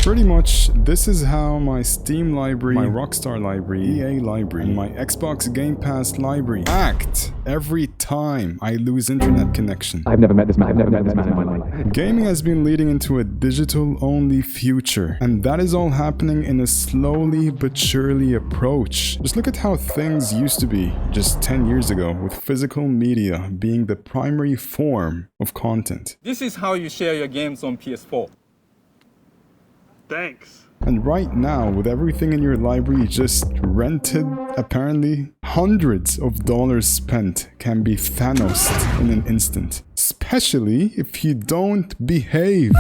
Pretty much, this is how my Steam library, my Rockstar library, EA library, and my Xbox Game Pass library act every time I lose internet connection. I've never met this man. I've never met this man in my life. Gaming has been leading into a digital-only future, and that is all happening in a slowly but surely approach. Just look at how things used to be just 10 years ago, with physical media being the primary form of content. This is how you share your games on PS4. Thanks. And right now, with everything in your library just rented, apparently, hundreds of dollars spent can be Thanos'd in an instant. Especially if you don't behave.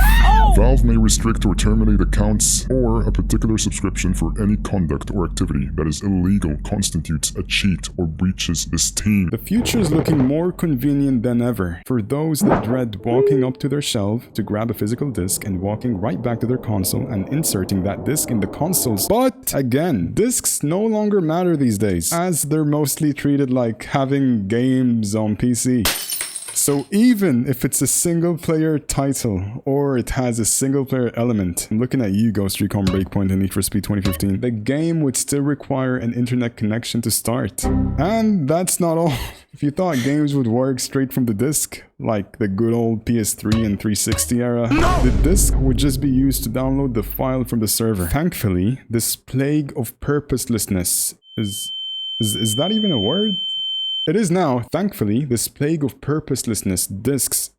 Valve may restrict or terminate accounts or a particular subscription for any conduct or activity that is illegal, constitutes a cheat, or breaches this team. The future is looking more convenient than ever for those that dread walking up to their shelf to grab a physical disc and walking right back to their console and inserting that disc in the consoles. But again, discs no longer matter these days, as they're mostly treated like having games on PC. So even if it's a single-player title, or it has a single-player element, I'm looking at you, Ghost Recon Breakpoint and Need for Speed 2015, the game would still require an internet connection to start. And that's not all. If you thought games would work straight from the disc, like the good old PS3 and 360 era, the disc would just be used to download the file from the server. Thankfully, this plague of purposelessness is that even a word? It is now. Thankfully, this plague of purposelessness discs.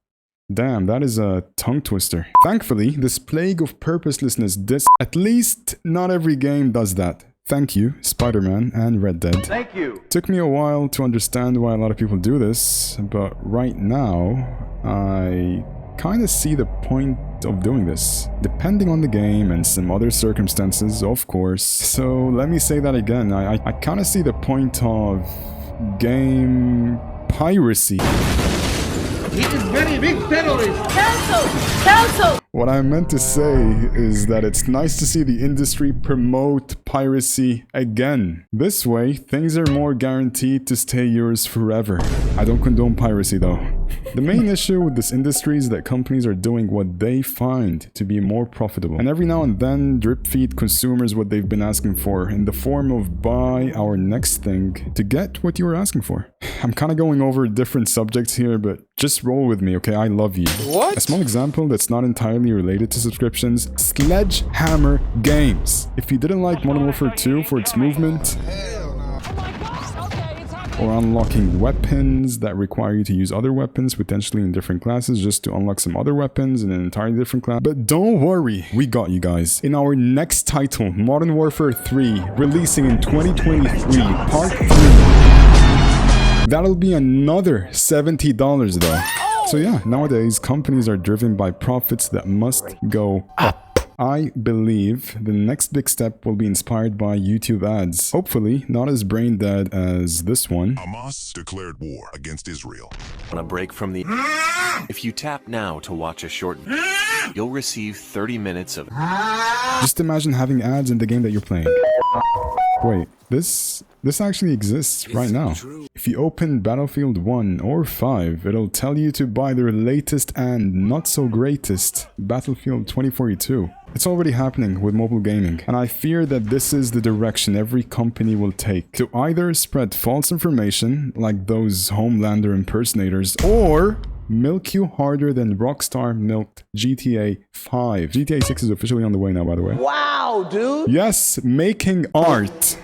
Damn, that is a tongue twister. Thankfully, this plague of purposelessness discs. At least, not every game does that. Thank you, Spider-Man and Red Dead. Thank you. Took me a while to understand why a lot of people do this, but right now, I kind of see the point of doing this, depending on the game and some other circumstances, of course. So let me say that again. I kind of see the point of game piracy. He is very big terrorist. Cancel! What I meant to say is that it's nice to see the industry promote piracy again. This way, things are more guaranteed to stay yours forever. I don't condone piracy though. The main issue with this industry is that companies are doing what they find to be more profitable. And every now and then, drip feed consumers what they've been asking for in the form of buy our next thing to get what you were asking for. I'm kind of going over different subjects here, but just roll with me, okay? I love you. What? A small example that's not entirely related to subscriptions: Sledgehammer Games. If you didn't like Modern Warfare 2 for its movement, or unlocking weapons that require you to use other weapons, potentially in different classes, just to unlock some other weapons in an entirely different class. But don't worry, we got you guys. In our next title, Modern Warfare 3, releasing in 2023, Part 3. That'll be another $70 though. So yeah, nowadays companies are driven by profits that must go up. I believe the next big step will be inspired by YouTube ads. Hopefully, not as brain dead as this one. Hamas declared war against Israel. On a break from the... If you tap now to watch a short... You'll receive 30 minutes of... Just imagine having ads in the game that you're playing. Wait, this actually exists right now. If you open Battlefield 1 or 5, it'll tell you to buy their latest and not so greatest Battlefield 2042. It's already happening with mobile gaming, and I fear that this is the direction every company will take, to either spread false information, like those Homelander impersonators, or milk you harder than Rockstar milked GTA 5. GTA 6 is officially on the way now, by the way. Wow, dude. Yes, making art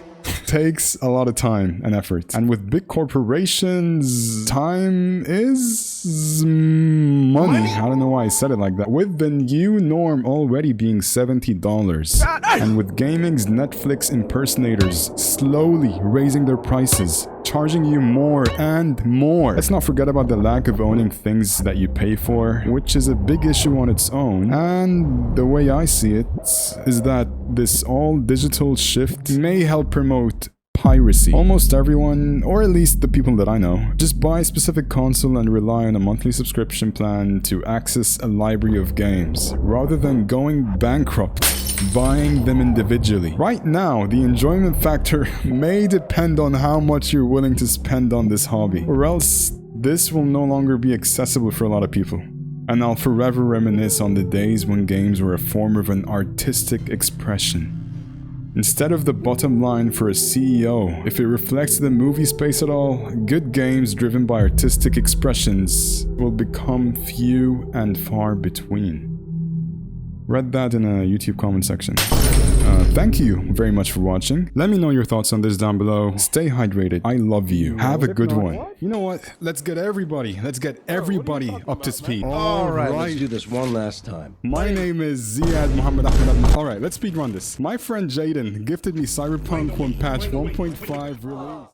takes a lot of time and effort. And with big corporations, time is money. I don't know why I said it like that. With the new norm already being $70, and with gaming's Netflix impersonators slowly raising their prices, charging you more and more. Let's not forget about the lack of owning things that you pay for, which is a big issue on its own. And the way I see it is that this all digital shift may help promote piracy. Almost everyone, or at least the people that I know, just buy a specific console and rely on a monthly subscription plan to access a library of games, rather than going bankrupt buying them individually. Right now, the enjoyment factor may depend on how much you're willing to spend on this hobby, or else this will no longer be accessible for a lot of people. And I'll forever reminisce on the days when games were a form of an artistic expression. Instead of the bottom line for a CEO, if it reflects the movie space at all, good games driven by artistic expressions will become few and far between. Read that in a YouTube comment section. Thank you very much for watching. Let me know your thoughts on this down below. Stay hydrated. I love you. Have a good one. You know what? Let's get everybody up to speed. All right, let's do this one last time. My name is Ziad Muhammad Ahmed. Alright, let's speedrun this. My friend Jaden gifted me Cyberpunk when patch 1.5 released.